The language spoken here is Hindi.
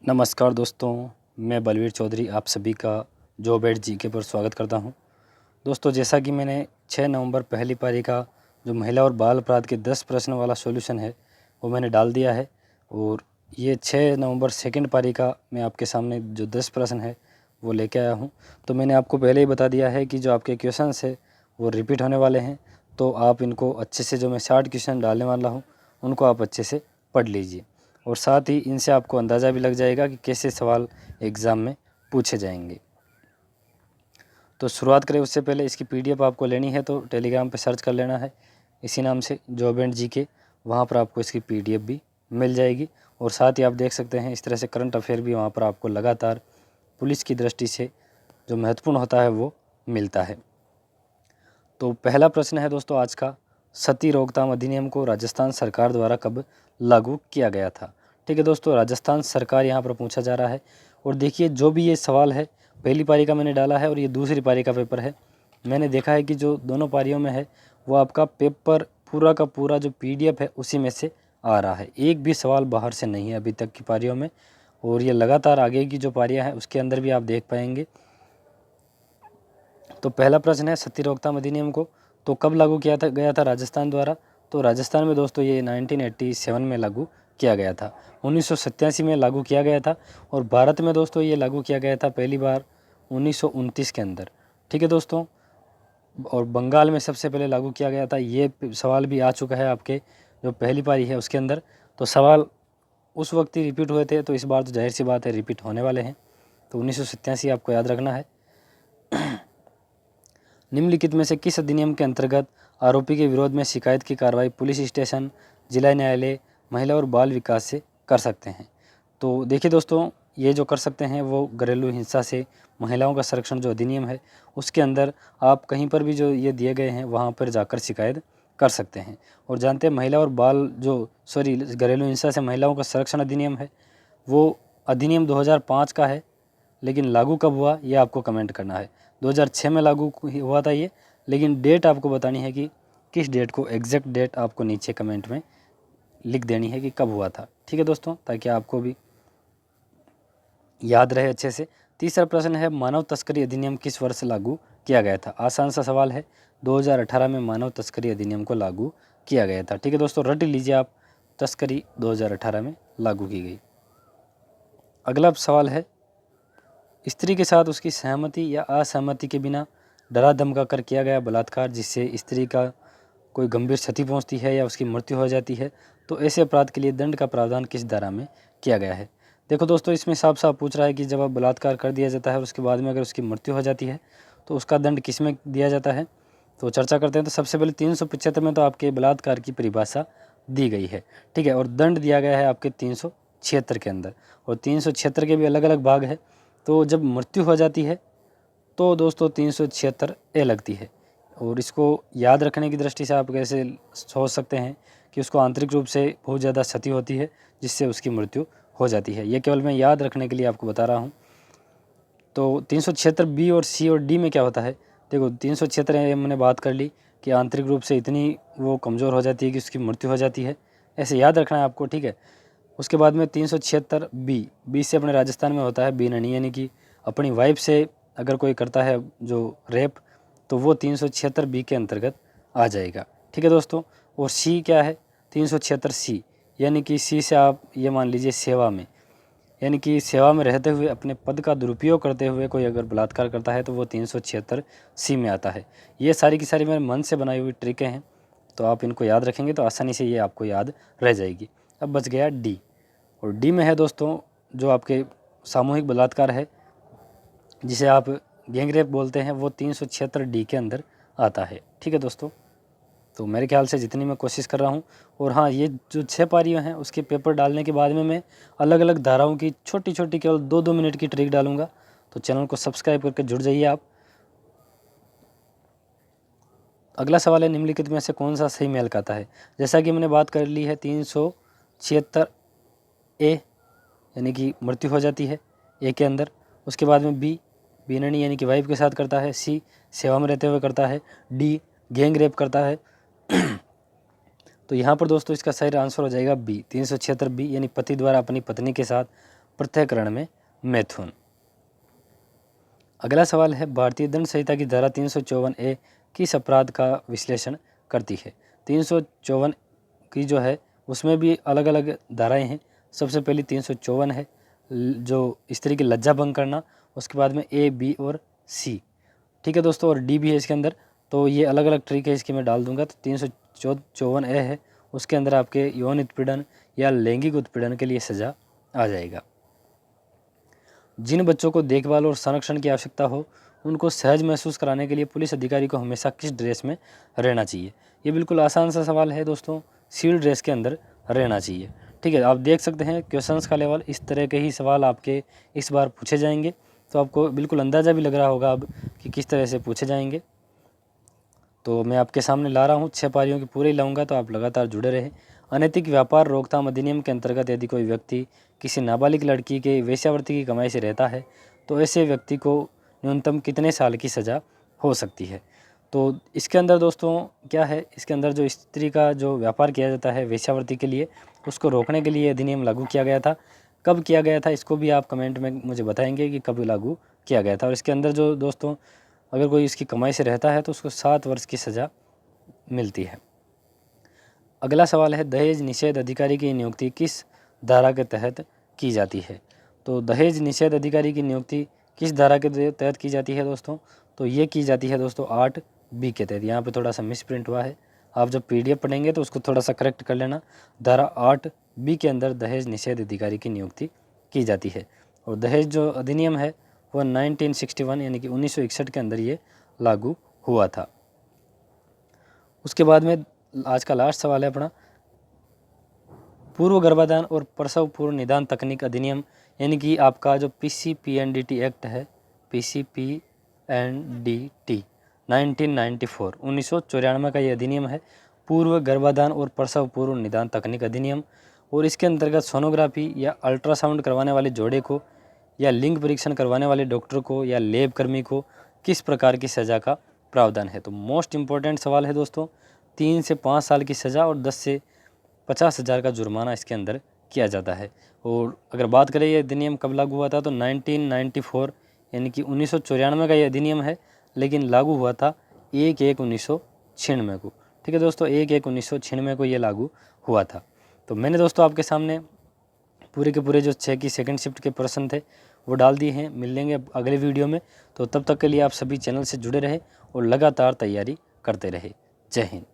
नमस्कार दोस्तों, मैं बलवीर चौधरी आप सभी का जॉब एट जीके पर स्वागत करता हूं। दोस्तों, जैसा कि मैंने 6 नवंबर पहली पारी का जो महिला और बाल अपराध के 10 प्रश्न वाला सॉल्यूशन है वो मैंने डाल दिया है और ये 6 नवंबर सेकंड पारी का मैं आपके सामने जो 10 प्रश्न है वो लेके आया हूं। तो मैंने आपको पहले ही बता दिया है कि जो आपके क्वेश्चंस है वो रिपीट होने वाले हैं, तो आप इनको अच्छे से, जो मैं 60 क्वेश्चन डालने वाला हूँ उनको आप अच्छे से पढ़ लीजिए और साथ ही इनसे आपको अंदाज़ा भी लग जाएगा कि कैसे सवाल एग्ज़ाम में पूछे जाएंगे। तो शुरुआत करें उससे पहले इसकी पीडीएफ आपको लेनी है तो टेलीग्राम पे सर्च कर लेना है इसी नाम से जॉब एंड जीके, वहाँ पर आपको इसकी पीडीएफ भी मिल जाएगी। और साथ ही आप देख सकते हैं इस तरह से करंट अफेयर भी वहाँ पर आपको लगातार पुलिस की दृष्टि से जो महत्वपूर्ण होता है वो मिलता है। तो पहला प्रश्न है दोस्तों आज का, सती रोकथाम अधिनियम को राजस्थान सरकार द्वारा कब लागू किया गया था? ठीक है दोस्तों, राजस्थान सरकार यहाँ पर पूछा जा रहा है। और देखिए, जो भी ये सवाल है पहली पारी का मैंने डाला है और ये दूसरी पारी का पेपर है। मैंने देखा है कि जो दोनों पारियों में है वो आपका पेपर पूरा का पूरा जो पीडीएफ है उसी में से आ रहा है, एक भी सवाल बाहर से नहीं है अभी तक की पारियों में। और ये लगातार आगे की जो पारियाँ हैं उसके अंदर भी आप देख पाएंगे। तो पहला प्रश्न है, सती रोकथाम अधिनियम को तो कब लागू किया गया था राजस्थान द्वारा? तो राजस्थान में दोस्तों ये 1987 में लागू किया गया था, 1987 में लागू किया गया था। और भारत में दोस्तों ये लागू किया गया था पहली बार 1929 के अंदर। ठीक है दोस्तों, और बंगाल में सबसे पहले लागू किया गया था। ये सवाल भी आ चुका है आपके जो पहली पारी है उसके अंदर। तो सवाल उस वक्त ही रिपीट हुए थे, तो इस बार तो जाहिर सी बात है रिपीट होने वाले हैं। तो 1987 आपको याद रखना है। निम्नलिखित में से किस अधिनियम के अंतर्गत आरोपी के विरोध में शिकायत की कार्रवाई पुलिस स्टेशन, जिला न्यायालय, महिला और बाल विकास से कर सकते हैं? तो देखिए दोस्तों, ये जो कर सकते हैं वो घरेलू हिंसा से महिलाओं का संरक्षण जो अधिनियम है उसके अंदर आप कहीं पर भी जो ये दिए गए हैं वहाँ पर जाकर शिकायत कर सकते हैं। और जानते हैं महिला और बाल घरेलू हिंसा से महिलाओं का संरक्षण अधिनियम है वो अधिनियम 2005 का है, लेकिन लागू कब हुआ ये आपको कमेंट करना है। 2006 में लागू हुआ था ये, लेकिन डेट आपको बतानी है कि किस डेट को, एग्जैक्ट डेट आपको नीचे कमेंट में लिख देनी है कि कब हुआ था। ठीक है दोस्तों, ताकि आपको भी याद रहे अच्छे से। तीसरा प्रश्न है, मानव तस्करी अधिनियम किस वर्ष लागू किया गया था? आसान सा सवाल है, 2018 में मानव तस्करी अधिनियम को लागू किया गया था। ठीक है दोस्तों, रट लीजिए आप, तस्करी 2018 में लागू की गई। अगला सवाल है, स्त्री के साथ उसकी सहमति या असहमति के बिना डरा धमका कर किया गया बलात्कार जिससे स्त्री का कोई गंभीर क्षति पहुंचती है या उसकी मृत्यु हो जाती है, तो ऐसे अपराध के लिए दंड का प्रावधान किस धारा में किया गया है? देखो दोस्तों, इसमें साफ साफ पूछ रहा है कि जब आप बलात्कार कर दिया जाता है और उसके बाद में अगर उसकी मृत्यु हो जाती है तो उसका दंड किस में दिया जाता है? तो चर्चा करते हैं। तो सबसे पहले 375 में तो आपके बलात्कार की परिभाषा दी गई है, ठीक है, और दंड दिया गया है आपके 376 के अंदर। और 376 के भी अलग अलग भाग है। तो जब मृत्यु हो जाती है तो दोस्तों 376 ए लगती है। और इसको याद रखने की दृष्टि से आप कैसे सोच सकते हैं कि उसको आंतरिक रूप से बहुत ज़्यादा क्षति होती है जिससे उसकी मृत्यु हो जाती है। ये केवल मैं याद रखने के लिए आपको बता रहा हूँ। तो 376 बी और सी और डी में क्या होता है? देखो, 376 मैंने बात कर ली कि आंतरिक रूप से इतनी वो कमज़ोर हो जाती है कि उसकी मृत्यु हो जाती है, ऐसे याद रखना है आपको, ठीक है। उसके बाद में 376 बी, बी से अपने राजस्थान में होता है बीननी, यानी कि अपनी वाइफ से अगर कोई करता है जो रेप, तो वो 376 बी के अंतर्गत आ जाएगा। ठीक है दोस्तों। और सी क्या है? 376 सी, यानी कि सी से आप ये मान लीजिए सेवा में, यानी कि सेवा में रहते हुए अपने पद का दुरुपयोग करते हुए कोई अगर बलात्कार करता है तो वो 376 सी में आता है। ये सारी की सारी मेरे मन से बनाई हुई ट्रिकें हैं, तो आप इनको याद रखेंगे तो आसानी से ये आपको याद रह जाएगी। अब बच गया डी, और डी में है दोस्तों जो आपके सामूहिक बलात्कार है जिसे आप गैंग रेप बोलते हैं, वो 376 डी के अंदर आता है। ठीक है दोस्तों, तो मेरे ख्याल से जितनी मैं कोशिश कर रहा हूँ, और हाँ, ये जो 6 पारियाँ हैं उसके पेपर डालने के बाद में मैं अलग अलग धाराओं की छोटी छोटी केवल 2-2 मिनट की ट्रिक डालूंगा। तो चैनल को सब्सक्राइब करके जुड़ जाइए आप। अगला सवाल है, निम्नलिखित में से कौन सा सही मेल खाता है? जैसा कि मैंने बात कर ली है 376 ए, यानी कि मृत्यु हो जाती है ए के अंदर। उसके बाद में बी, बीननी यानी कि वाइफ के साथ करता है। सी, सेवा में रहते हुए करता है। डी, गैंग रेप करता है। तो यहाँ पर दोस्तों इसका सही आंसर हो जाएगा बी, 376 बी, यानी पति द्वारा अपनी पत्नी के साथ पृथक्करण में मैथुन। अगला सवाल है भारतीय दंड संहिता की धारा 354A किस अपराध का विश्लेषण करती है। 354 की जो है उसमें भी अलग अलग धाराएं हैं। सबसे पहली 354 है जो स्त्री की लज्जा भंग करना, उसके बाद में A, B और C, ठीक है दोस्तों, और D भी है इसके अंदर। तो ये अलग अलग तरीके इसके मैं डाल दूंगा। तो 354A है, उसके अंदर आपके यौन उत्पीड़न या लैंगिक उत्पीड़न के लिए सजा आ जाएगा। जिन बच्चों को देखभाल और संरक्षण की आवश्यकता हो उनको सहज महसूस कराने के लिए पुलिस अधिकारी को हमेशा किस ड्रेस में रहना चाहिए। ये बिल्कुल आसान सा सवाल है दोस्तों, सिविल ड्रेस के अंदर रहना चाहिए। ठीक है, आप देख सकते हैं क्वेश्चंस का लेवल, इस तरह के ही सवाल आपके इस बार पूछे जाएंगे। तो आपको बिल्कुल अंदाज़ा भी लग रहा होगा अब कि किस तरह से पूछे जाएंगे। तो मैं आपके सामने ला रहा हूँ, 6 पारियों की पूरे लाऊंगा, तो आप लगातार जुड़े रहें। अनैतिक व्यापार रोकथाम अधिनियम के अंतर्गत यदि कोई व्यक्ति किसी नाबालिग लड़की के वेश्यावृत्ति की कमाई से रहता है तो ऐसे व्यक्ति को न्यूनतम कितने साल की सज़ा हो सकती है। तो इसके अंदर दोस्तों क्या है, इसके अंदर जो स्त्री का जो व्यापार किया जाता है वेश्यावृत्ति के लिए, उसको रोकने के लिए अधिनियम लागू किया गया था। कब किया गया था इसको भी आप कमेंट में मुझे बताएंगे कि कब लागू किया गया था। और इसके अंदर जो दोस्तों अगर कोई इसकी कमाई से रहता है तो उसको 7 वर्ष की सज़ा मिलती है। अगला सवाल है दहेज निषेध अधिकारी की नियुक्ति किस धारा के तहत की जाती है। तो दहेज निषेध अधिकारी की नियुक्ति किस धारा के तहत की जाती है दोस्तों, तो ये की जाती है दोस्तों 8B के तहत। यहाँ पे थोड़ा सा मिसप्रिंट हुआ है, आप जब PDF पढ़ेंगे तो उसको थोड़ा सा करेक्ट कर लेना। धारा 8B के अंदर दहेज निषेध अधिकारी की नियुक्ति की जाती है। और दहेज जो अधिनियम है वो 1961 यानी कि 1961 के अंदर ये लागू हुआ था। उसके बाद में आज का लास्ट सवाल है अपना, पूर्व गर्भाधान और प्रसव पूर्व निदान तकनीक अधिनियम यानी कि आपका जो PCPNDT एक्ट है, PCPNDT 1994 1994 का ये अधिनियम है, पूर्व गर्भाधान और प्रसव पूर्व निदान तकनीक अधिनियम। और इसके अंतर्गत सोनोग्राफी या अल्ट्रासाउंड करवाने वाले जोड़े को या लिंग परीक्षण करवाने वाले डॉक्टर को या लैब कर्मी को किस प्रकार की सज़ा का प्रावधान है। तो मोस्ट इम्पॉर्टेंट सवाल है दोस्तों, 3 से 5 साल की सज़ा और 10 से 50,000 का जुर्माना इसके अंदर किया जाता है। और अगर बात करें ये अधिनियम कब लागू हुआ था तो 1994 यानी कि 1994 का ये अधिनियम है, लेकिन लागू हुआ था 1/1/1996 को। ठीक है दोस्तों, 1/1/1996 को ये लागू हुआ था। तो मैंने दोस्तों आपके सामने पूरे के पूरे जो 6 की सेकंड शिफ्ट के प्रश्न थे वो डाल दिए हैं। मिल लेंगे अगले वीडियो में। तो तब तक के लिए आप सभी चैनल से जुड़े रहे और लगातार तैयारी करते रहे। जय हिंद।